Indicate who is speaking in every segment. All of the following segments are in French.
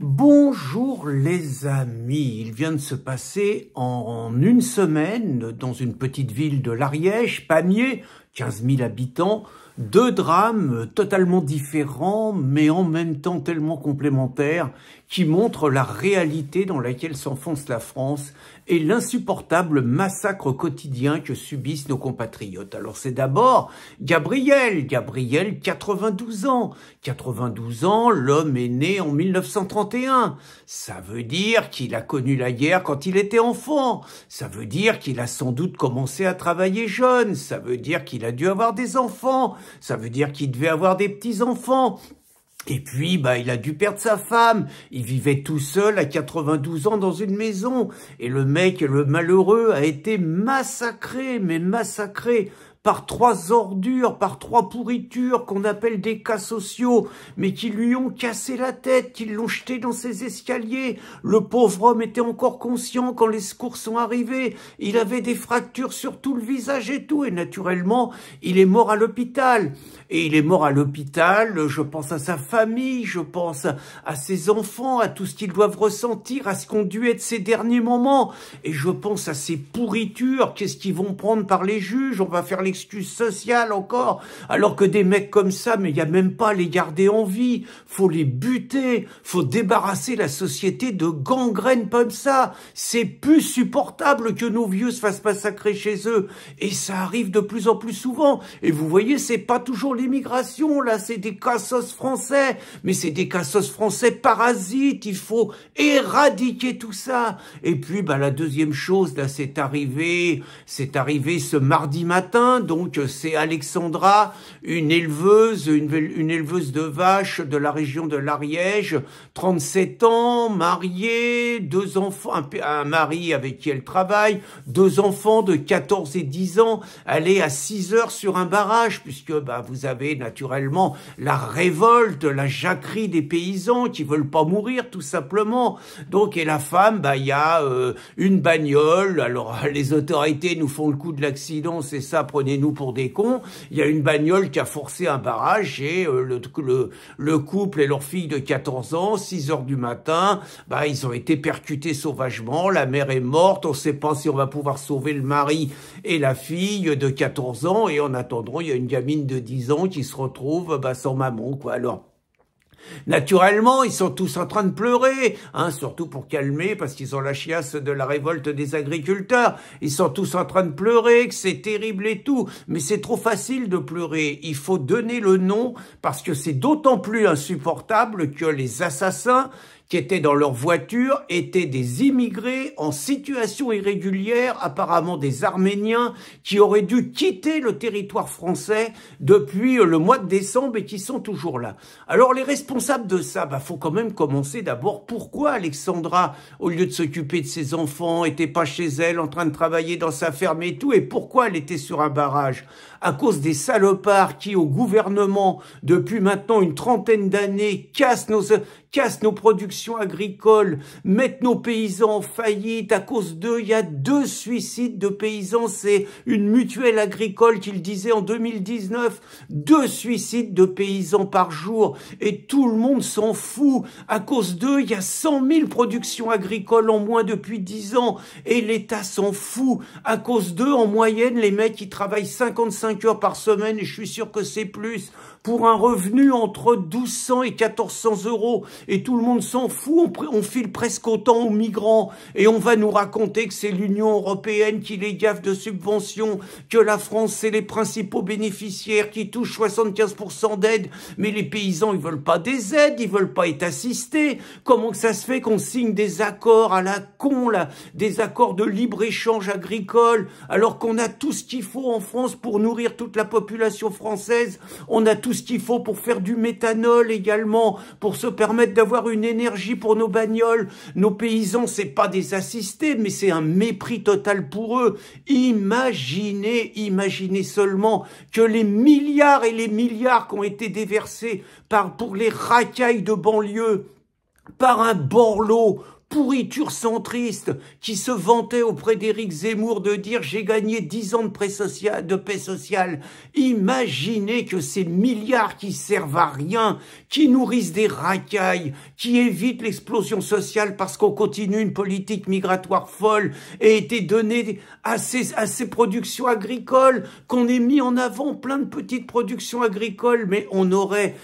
Speaker 1: Bonjour les amis, il vient de se passer en une semaine dans une petite ville de l'Ariège, Pamiers, 15 000 habitants, deux drames totalement différents mais en même temps tellement complémentaires qui montrent la réalité dans laquelle s'enfonce la France et l'insupportable massacre quotidien que subissent nos compatriotes. Alors c'est d'abord Gabriel, 92 ans. 92 ans, l'homme est né en 1931. Ça veut dire qu'il a connu la guerre quand il était enfant. Ça veut dire qu'il a sans doute commencé à travailler jeune. Ça veut dire qu'il a dû avoir des enfants. Ça veut dire qu'il devait avoir des petits-enfants. Et puis, il a dû perdre sa femme. Il vivait tout seul à 92 ans dans une maison. Et le mec, le malheureux, a été massacré, mais massacré par trois ordures, par trois pourritures qu'on appelle des cas sociaux, mais qui lui ont cassé la tête, qui l'ont jeté dans ses escaliers. Le pauvre homme était encore conscient quand les secours sont arrivés. Il avait des fractures sur tout le visage et tout, et naturellement, il est mort à l'hôpital. Et il est mort à l'hôpital, je pense à sa famille, je pense à ses enfants, à tout ce qu'ils doivent ressentir, à ce qu'ont dû être ces derniers moments. Et je pense à ces pourritures, qu'est-ce qu'ils vont prendre par les juges, on va faire l'excuse sociale encore, alors que des mecs comme ça, mais il n'y a même pas à les garder en vie, faut les buter, faut débarrasser la société de gangrène comme ça. C'est plus supportable que nos vieux se fassent massacrer chez eux. Et ça arrive de plus en plus souvent. Et vous voyez, c'est pas toujours l'immigration, là, c'est des cassos français, mais c'est des cassos français parasites, il faut éradiquer tout ça. Et puis, la deuxième chose, là, c'est arrivé ce mardi matin, donc c'est Alexandra, une éleveuse de vaches de la région de l'Ariège, 37 ans, mariée, deux enfants, un mari avec qui elle travaille, deux enfants de 14 et 10 ans, elle est à 6 heures sur un barrage, puisque vous avez naturellement la révolte, la jacquerie des paysans qui veulent pas mourir tout simplement. Donc, et la femme, il y a une bagnole, alors les autorités nous font le coup de l'accident, c'est ça, prenez-nous pour des cons. Il y a une bagnole qui a forcé un barrage et le couple et leur fille de 14 ans, 6 heures du matin, ils ont été percutés sauvagement, la mère est morte, on ne sait pas si on va pouvoir sauver le mari et la fille de 14 ans, et en attendant, il y a une gamine de 10 ans qui se retrouve sans maman, quoi. Alors, naturellement, ils sont tous en train de pleurer, surtout pour calmer, parce qu'ils ont la chiasse de la révolte des agriculteurs. Ils sont tous en train de pleurer, que c'est terrible et tout. Mais c'est trop facile de pleurer. Il faut donner le nom, parce que c'est d'autant plus insupportable que les assassins qui étaient dans leur voiture étaient des immigrés en situation irrégulière, apparemment des Arméniens, qui auraient dû quitter le territoire français depuis le mois de décembre et qui sont toujours là. Alors les responsables de ça, faut quand même commencer d'abord pourquoi Alexandra, au lieu de s'occuper de ses enfants, était pas chez elle en train de travailler dans sa ferme et tout, et pourquoi elle était sur un barrage? À cause des salopards qui, au gouvernement, depuis maintenant une trentaine d'années, cassent nos productions agricoles, mettent nos paysans en faillite. À cause d'eux, il y a 2 suicides de paysans. C'est une mutuelle agricole qui le disait en 2019. 2 suicides de paysans par jour. Et tout le monde s'en fout. À cause d'eux, il y a 100 000 productions agricoles en moins depuis 10 ans. Et l'État s'en fout. À cause d'eux, en moyenne, les mecs, ils travaillent 55 heures par semaine, et je suis sûr que c'est plus, pour un revenu entre 1200 et 1400 euros. Et tout le monde s'en fout, on file presque autant aux migrants. Et on va nous raconter que c'est l'Union européenne qui les gaffe de subventions, que la France, c'est les principaux bénéficiaires qui touchent 75% d'aides. Mais les paysans, ils veulent pas des aides, ils veulent pas être assistés. Comment que ça se fait qu'on signe des accords à la con, là, des accords de libre-échange agricole, alors qu'on a tout ce qu'il faut en France pour nourrir toute la population française? On a tout ce qu'il faut pour faire du méthanol également, pour se permettre d'avoir une énergie pour nos bagnoles. Nos paysans, c'est pas des assistés, mais c'est un mépris total pour eux. Imaginez seulement que les milliards et les milliards qui ont été déversés pour les racailles de banlieue, par un Borloo, pourriture centriste qui se vantait auprès d'Éric Zemmour de dire « j'ai gagné 10 ans de paix sociale ». Imaginez que ces milliards qui servent à rien, qui nourrissent des racailles, qui évitent l'explosion sociale parce qu'on continue une politique migratoire folle, aient été donnés à ces productions agricoles, qu'on ait mis en avant plein de petites productions agricoles, mais on aurait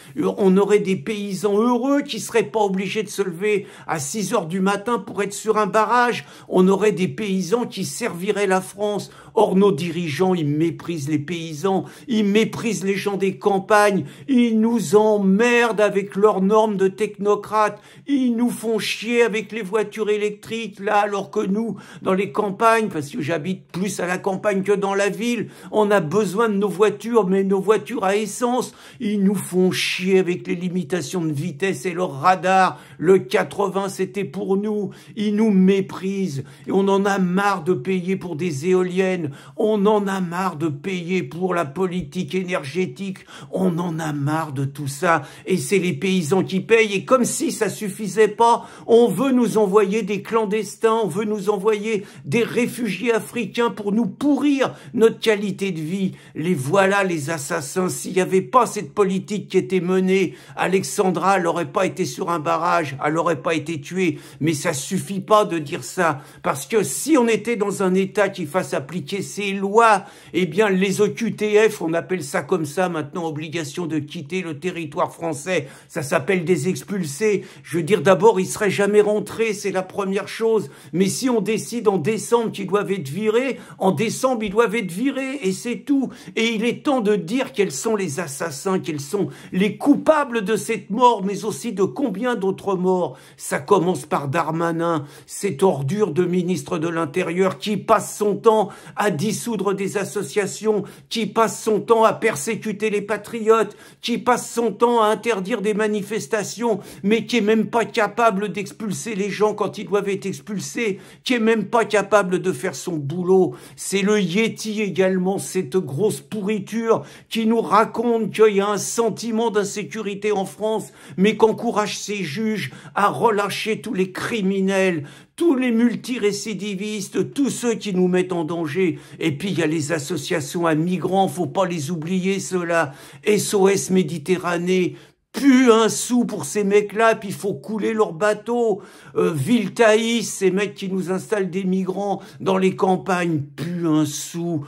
Speaker 1: des paysans heureux qui seraient pas obligés de se lever à 6 heures du matin pour être sur un barrage. On aurait des paysans qui serviraient la France. Or, nos dirigeants, ils méprisent les paysans, ils méprisent les gens des campagnes, ils nous emmerdent avec leurs normes de technocrates, ils nous font chier avec les voitures électriques, là, alors que nous, dans les campagnes, parce que j'habite plus à la campagne que dans la ville, on a besoin de nos voitures, mais nos voitures à essence, ils nous font chier avec les limitations de vitesse et leur radar. Le 80, c'était pour nous. Ils nous méprisent et on en a marre de payer pour des éoliennes. On en a marre de payer pour la politique énergétique. On en a marre de tout ça. Et c'est les paysans qui payent. Et comme si ça suffisait pas, on veut nous envoyer des clandestins, on veut nous envoyer des réfugiés africains pour nous pourrir notre qualité de vie. Les voilà, les assassins. S'il n'y avait pas cette politique qui était menée, Alexandra, elle n'aurait pas été sur un barrage, elle n'aurait pas été tuée. Mais ça suffit pas de dire ça. Parce que si on était dans un État qui fasse appliquer ces lois, eh bien les OQTF, on appelle ça comme ça maintenant, obligation de quitter le territoire français, ça s'appelle des expulsés. Je veux dire, d'abord, ils seraient jamais rentrés, c'est la première chose. Mais si on décide en décembre qu'ils doivent être virés, en décembre, ils doivent être virés, et c'est tout. Et il est temps de dire quels sont les assassins, quels sont les coupables de cette mort, mais aussi de combien d'autres morts. Ça commence par Darmanin, cette ordure de ministre de l'Intérieur qui passe son temps à dissoudre des associations, qui passe son temps à persécuter les patriotes, qui passe son temps à interdire des manifestations, mais qui est même pas capable d'expulser les gens quand ils doivent être expulsés, qui est même pas capable de faire son boulot. C'est le Yeti également, cette grosse pourriture qui nous raconte qu'il y a un sentiment d'insécurité en France, mais qu'encourage ses juges à relâcher tous les criminels, tous les multirécidivistes, tous ceux qui nous mettent en danger. Et puis il y a les associations à migrants, faut pas les oublier ceux-là. SOS Méditerranée, plus un sou pour ces mecs-là, puis il faut couler leurs bateaux. Viltaïs, ces mecs qui nous installent des migrants dans les campagnes, plus un sou,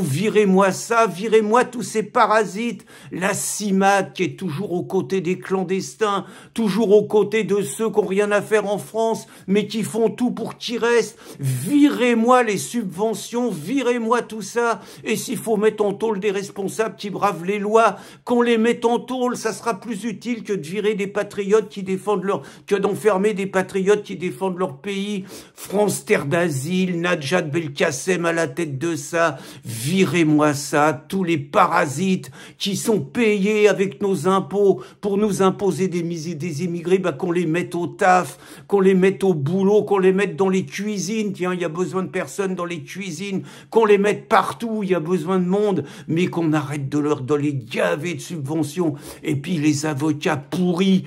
Speaker 1: virez-moi ça, virez-moi tous ces parasites. La CIMAD qui est toujours aux côtés des clandestins, toujours aux côtés de ceux qui n'ont rien à faire en France, mais qui font tout pour qu'ils restent. Virez-moi les subventions, virez-moi tout ça. Et s'il faut mettre en tôle des responsables qui bravent les lois, qu'on les mette en tôle, ça sera plus utile que de virer des patriotes qui défendent que d'enfermer des patriotes qui défendent leur pays. France Terre d'Asile, Najat Belkacem à la tête de ça. Virez-moi ça, tous les parasites qui sont payés avec nos impôts pour nous imposer des immigrés, bah, qu'on les mette au taf, qu'on les mette au boulot, qu'on les mette dans les cuisines. Tiens, il y a besoin de personnes dans les cuisines, qu'on les mette partout, il y a besoin de monde, mais qu'on arrête de les gaver de subventions. Et puis les avocats pourris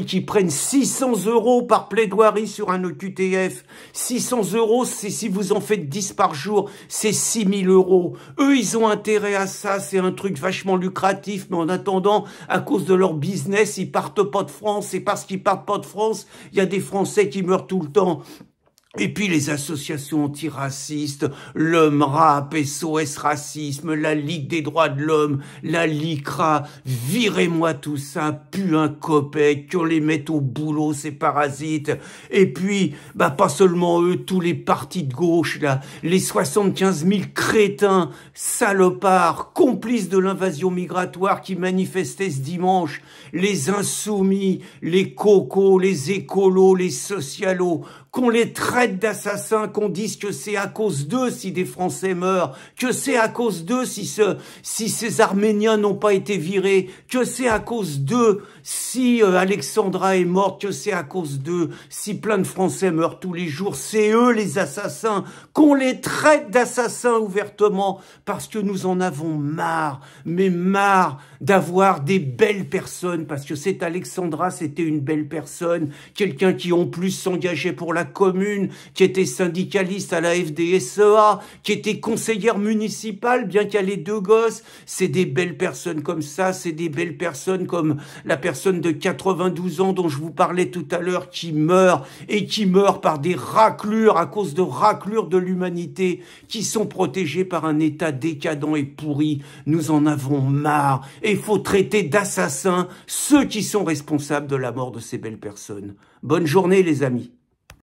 Speaker 1: qui prennent 600 € par plaidoirie sur un OQTF. 600 €, c'est si vous en faites 10 par jour, c'est 6 000 €. Eux, ils ont intérêt à ça, c'est un truc vachement lucratif, mais en attendant, à cause de leur business, ils partent pas de France, et parce qu'ils partent pas de France, il y a des Français qui meurent tout le temps. Et puis les associations antiracistes, l'UMRAP, SOS Racisme, la Ligue des droits de l'homme, la LICRA, virez-moi tout ça, plus un copec, qu'on les mette au boulot, ces parasites. Et puis, bah pas seulement eux, tous les partis de gauche, là, les 75 000 crétins, salopards, complices de l'invasion migratoire qui manifestaient ce dimanche, les insoumis, les cocos, les écolos, les socialos, qu'on les traite d'assassins, qu'on dise que c'est à cause d'eux si des Français meurent, que c'est à cause d'eux si ces Arméniens n'ont pas été virés, que c'est à cause d'eux si Alexandra est morte, que c'est à cause d'eux si plein de Français meurent tous les jours. C'est eux les assassins, qu'on les traite d'assassins ouvertement, parce que nous en avons marre, mais marre d'avoir des belles personnes, parce que cette Alexandra, c'était une belle personne, quelqu'un qui en plus s'engageait pour la commune, qui était syndicaliste à la FDSEA, qui était conseillère municipale, bien qu'elle ait 2 gosses. C'est des belles personnes comme ça, c'est des belles personnes comme la personne de 92 ans dont je vous parlais tout à l'heure, qui meurt, et qui meurt par des raclures, à cause de raclures de l'humanité, qui sont protégées par un État décadent et pourri. Nous en avons marre, et il faut traiter d'assassins ceux qui sont responsables de la mort de ces belles personnes. Bonne journée les amis.